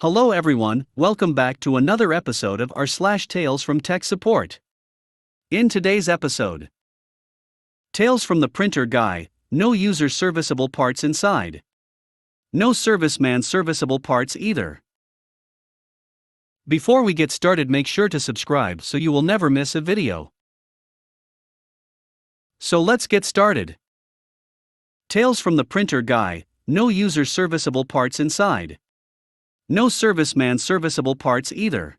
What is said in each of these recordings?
Hello everyone, welcome back to another episode of our Tales from Tech Support. In today's episode, Tales from the Printer Guy, no user serviceable parts inside. No serviceman serviceable parts either. Before we get started, make sure to subscribe so you will never miss a video. So let's get started. Tales from the Printer Guy, no user serviceable parts inside. No serviceman serviceable parts either.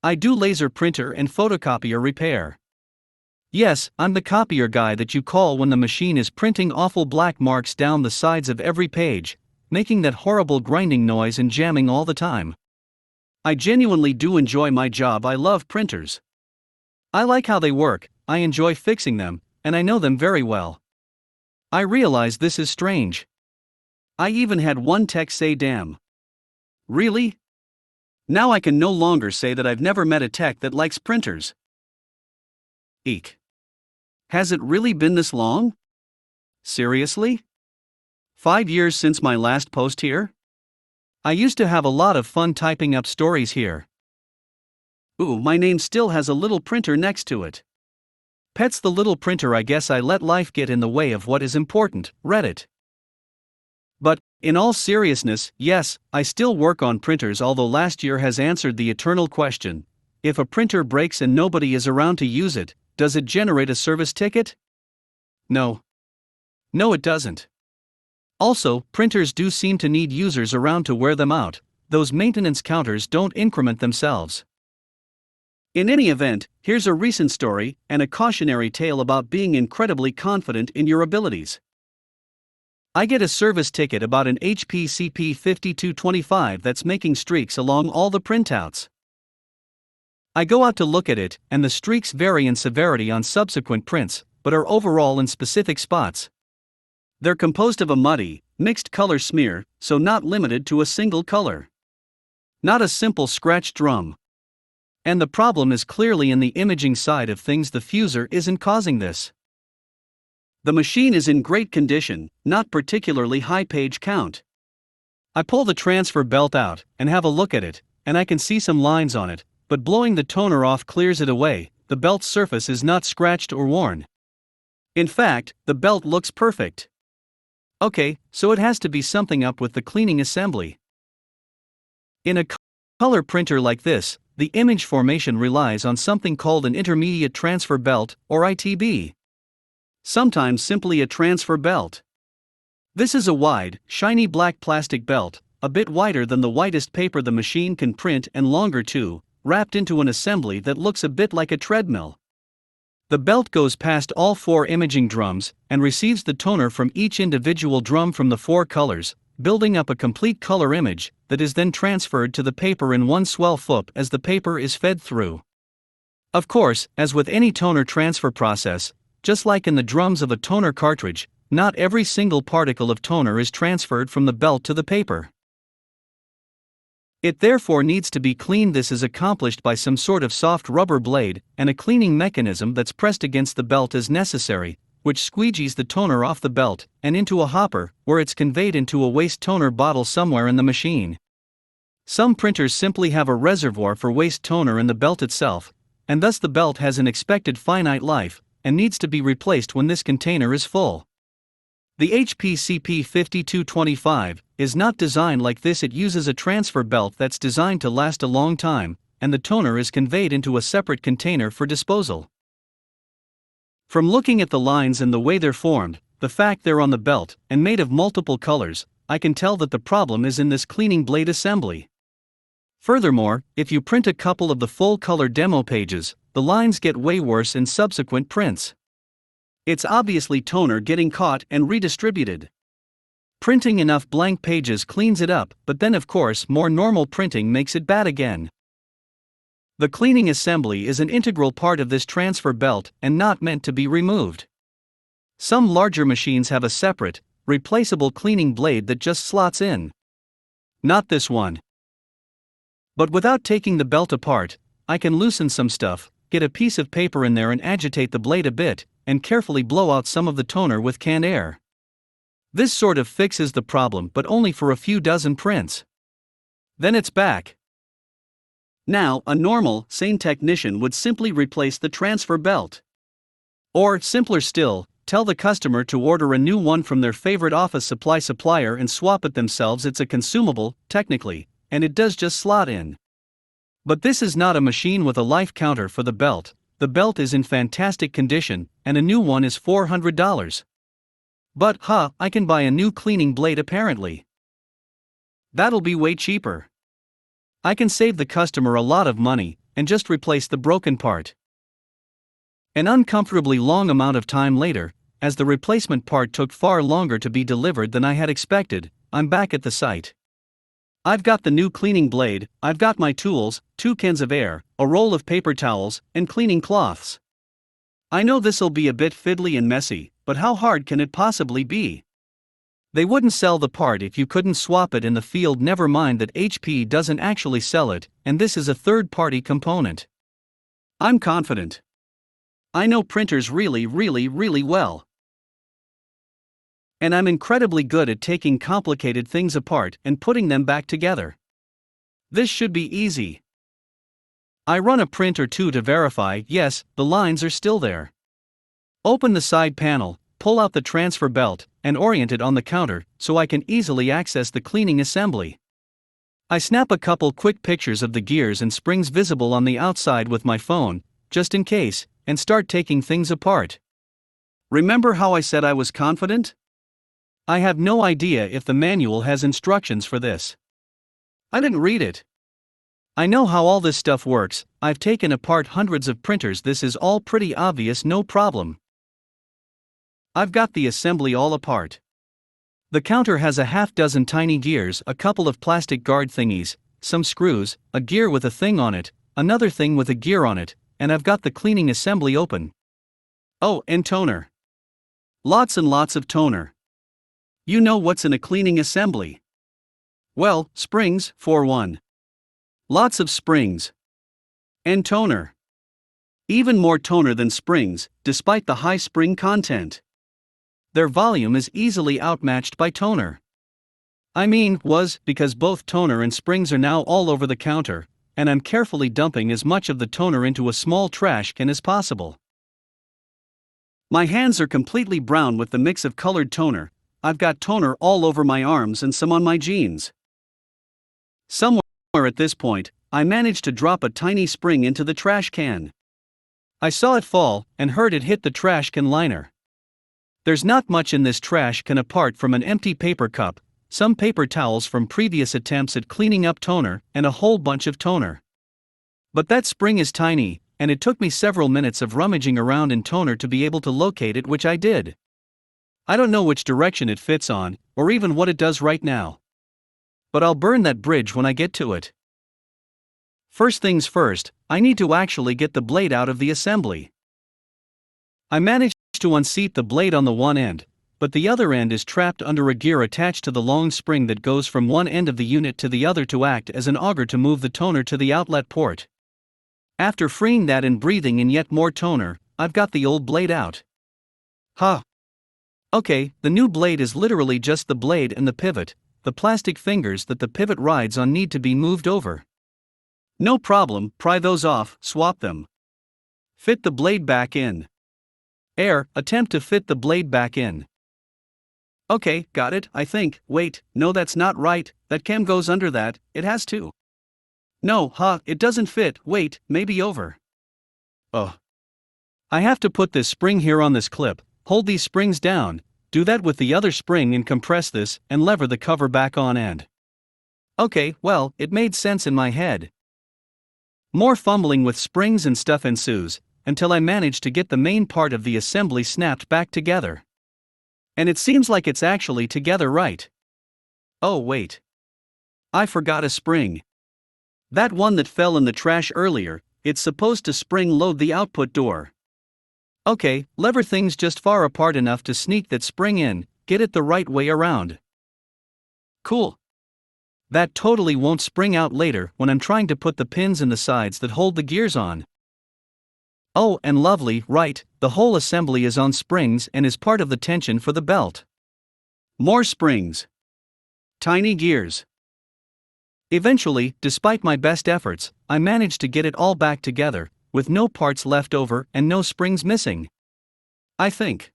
I do laser printer and photocopier repair. Yes, I'm the copier guy that you call when the machine is printing awful black marks down the sides of every page, making that horrible grinding noise and jamming all the time. I genuinely do enjoy my job. I love printers. I like how they work, I enjoy fixing them, and I know them very well. I realize this is strange. I even had one tech say, "Damn. Really?" Now I can no longer say that I've never met a tech that likes printers. Eek. Has it really been this long? Seriously? 5 years since my last post here? I used to have a lot of fun typing up stories here. Ooh, my name still has a little printer next to it. Pet's the little printer. I guess I let life get in the way of what is important, Reddit. But, in all seriousness, yes, I still work on printers, although last year has answered the eternal question: if a printer breaks and nobody is around to use it, does it generate a service ticket? No. No, it doesn't. Also, printers do seem to need users around to wear them out. Those maintenance counters don't increment themselves. In any event, here's a recent story and a cautionary tale about being incredibly confident in your abilities. I get a service ticket about an HP CP5225 that's making streaks along all the printouts. I go out to look at it, and the streaks vary in severity on subsequent prints, but are overall in specific spots. They're composed of a muddy, mixed color smear, so not limited to a single color. Not a simple scratch drum. And the problem is clearly in the imaging side of things. The fuser isn't causing this. The machine is in great condition, not particularly high page count. I pull the transfer belt out and have a look at it, and I can see some lines on it, but blowing the toner off clears it away. The belt's surface is not scratched or worn. In fact, the belt looks perfect. Okay, so it has to be something up with the cleaning assembly. In a color printer like this, the image formation relies on something called an intermediate transfer belt, or ITB. Sometimes simply a transfer belt. This is a wide, shiny black plastic belt, a bit wider than the widest paper the machine can print and longer too, wrapped into an assembly that looks a bit like a treadmill. The belt goes past all 4 imaging drums and receives the toner from each individual drum from the 4 colors, building up a complete color image that is then transferred to the paper in one swell foot as the paper is fed through. Of course, as with any toner transfer process, just like in the drums of a toner cartridge, not every single particle of toner is transferred from the belt to the paper. It therefore needs to be cleaned. This is accomplished by some sort of soft rubber blade and a cleaning mechanism that's pressed against the belt as necessary, which squeegees the toner off the belt and into a hopper, where it's conveyed into a waste toner bottle somewhere in the machine. Some printers simply have a reservoir for waste toner in the belt itself, and thus the belt has an expected finite life and needs to be replaced when this container is full. The HP CP5225 is not designed like this. It uses a transfer belt that's designed to last a long time, and the toner is conveyed into a separate container for disposal. From looking at the lines and the way they're formed, the fact they're on the belt and made of multiple colors, I can tell that the problem is in this cleaning blade assembly. Furthermore, if you print a couple of the full-color demo pages, the lines get way worse in subsequent prints. It's obviously toner getting caught and redistributed. Printing enough blank pages cleans it up, but then of course more normal printing makes it bad again. The cleaning assembly is an integral part of this transfer belt and not meant to be removed. Some larger machines have a separate, replaceable cleaning blade that just slots in. Not this one. But without taking the belt apart, I can loosen some stuff, get a piece of paper in there and agitate the blade a bit, and carefully blow out some of the toner with canned air. This sort of fixes the problem, but only for a few dozen prints. Then it's back. Now, a normal, sane technician would simply replace the transfer belt. Or, simpler still, tell the customer to order a new one from their favorite office supply supplier and swap it themselves. It's a consumable, technically, and it does just slot in. But this is not a machine with a life counter for the belt. The belt is in fantastic condition, and a new one is $400. But, I can buy a new cleaning blade apparently. That'll be way cheaper. I can save the customer a lot of money, and just replace the broken part. An uncomfortably long amount of time later, as the replacement part took far longer to be delivered than I had expected, I'm back at the site. I've got the new cleaning blade, I've got my tools, 2 cans of air, a roll of paper towels, and cleaning cloths. I know this'll be a bit fiddly and messy, but how hard can it possibly be? They wouldn't sell the part if you couldn't swap it in the field, never mind that HP doesn't actually sell it, and this is a third-party component. I'm confident. I know printers really well. And I'm incredibly good at taking complicated things apart and putting them back together. This should be easy. I run a print or two to verify, yes, the lines are still there. Open the side panel, pull out the transfer belt, and orient it on the counter so I can easily access the cleaning assembly. I snap a couple quick pictures of the gears and springs visible on the outside with my phone, just in case, and start taking things apart. Remember how I said I was confident? I have no idea if the manual has instructions for this. I didn't read it. I know how all this stuff works, I've taken apart hundreds of printers, this is all pretty obvious, no problem. I've got the assembly all apart. The counter has a half-dozen tiny gears, a couple of plastic guard thingies, some screws, a gear with a thing on it, another thing with a gear on it, and I've got the cleaning assembly open. Oh, and toner. Lots and lots of toner. You know what's in a cleaning assembly? Well, springs, for one. Lots of springs. And toner. Even more toner than springs, despite the high spring content. Their volume is easily outmatched by toner. I mean, because both toner and springs are now all over the counter, and I'm carefully dumping as much of the toner into a small trash can as possible. My hands are completely brown with the mix of colored toner. I've got toner all over my arms and some on my jeans. Somewhere at this point, I managed to drop a tiny spring into the trash can. I saw it fall and heard it hit the trash can liner. There's not much in this trash can apart from an empty paper cup, some paper towels from previous attempts at cleaning up toner, and a whole bunch of toner. But that spring is tiny, and it took me several minutes of rummaging around in toner to be able to locate it, which I did. I don't know which direction it fits on, or even what it does right now. But I'll burn that bridge when I get to it. First things first, I need to actually get the blade out of the assembly. I managed to unseat the blade on the one end, but the other end is trapped under a gear attached to the long spring that goes from one end of the unit to the other to act as an auger to move the toner to the outlet port. After freeing that and breathing in yet more toner, I've got the old blade out. Okay, the new blade is literally just the blade and the pivot. The plastic fingers that the pivot rides on need to be moved over. No problem, pry those off, swap them. Fit the blade back in. Attempt to fit the blade back in. Okay, got it, I think. Wait, no, that's not right, that cam goes under that, it has to. No, it doesn't fit, wait, maybe over. I have to put this spring here on this clip, hold these springs down, do that with the other spring and compress this, and lever the cover back on end. Okay, well, it made sense in my head. More fumbling with springs and stuff ensues, until I manage to get the main part of the assembly snapped back together. And it seems like it's actually together right. Oh wait. I forgot a spring. That one that fell in the trash earlier, it's supposed to spring load the output door. Okay, lever things just far apart enough to sneak that spring in, get it the right way around. Cool. That totally won't spring out later when I'm trying to put the pins in the sides that hold the gears on. Oh, and lovely, right, the whole assembly is on springs and is part of the tension for the belt. More springs. Tiny gears. Eventually, despite my best efforts, I managed to get it all back together, with no parts left over and no springs missing. I think.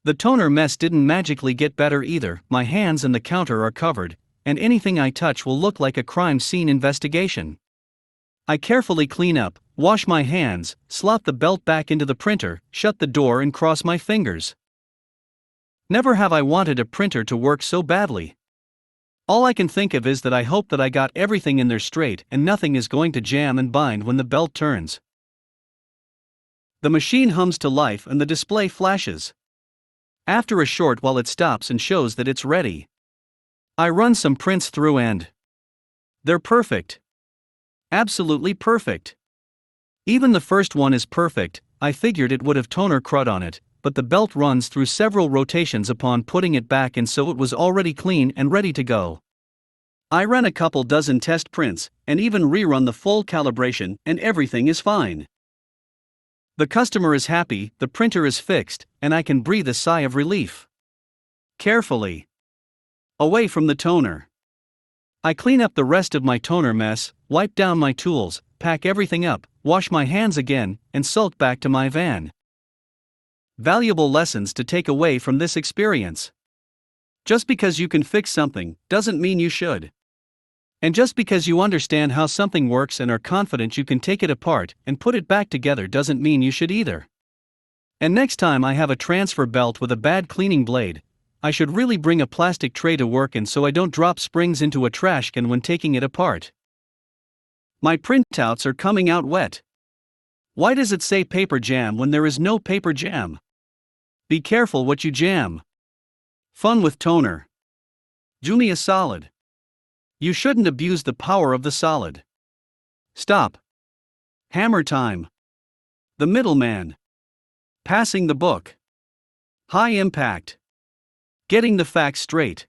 The toner mess didn't magically get better either. My hands and the counter are covered, and anything I touch will look like a crime scene investigation. I carefully clean up, wash my hands, slot the belt back into the printer, shut the door and cross my fingers. Never have I wanted a printer to work so badly. All I can think of is that I hope that I got everything in there straight and nothing is going to jam and bind when the belt turns. The machine hums to life and the display flashes. After a short while it stops and shows that it's ready. I run some prints through and they're perfect. Absolutely perfect. Even the first one is perfect. I figured it would have toner crud on it, but the belt runs through several rotations upon putting it back and so it was already clean and ready to go. I ran a couple dozen test prints, and even rerun the full calibration, and everything is fine. The customer is happy, the printer is fixed, and I can breathe a sigh of relief. Carefully. Away from the toner. I clean up the rest of my toner mess, wipe down my tools, pack everything up, wash my hands again, and sulk back to my van. Valuable lessons to take away from this experience. Just because you can fix something, doesn't mean you should. And just because you understand how something works and are confident you can take it apart and put it back together doesn't mean you should either. And next time I have a transfer belt with a bad cleaning blade, I should really bring a plastic tray to work in so I don't drop springs into a trash can when taking it apart. My printouts are coming out wet. Why does it say paper jam when there is no paper jam? Be careful what you jam. Fun with toner. Do me a solid. You shouldn't abuse the power of the solid. Stop. Hammer time. The middleman. Passing the book. High impact. Getting the facts straight.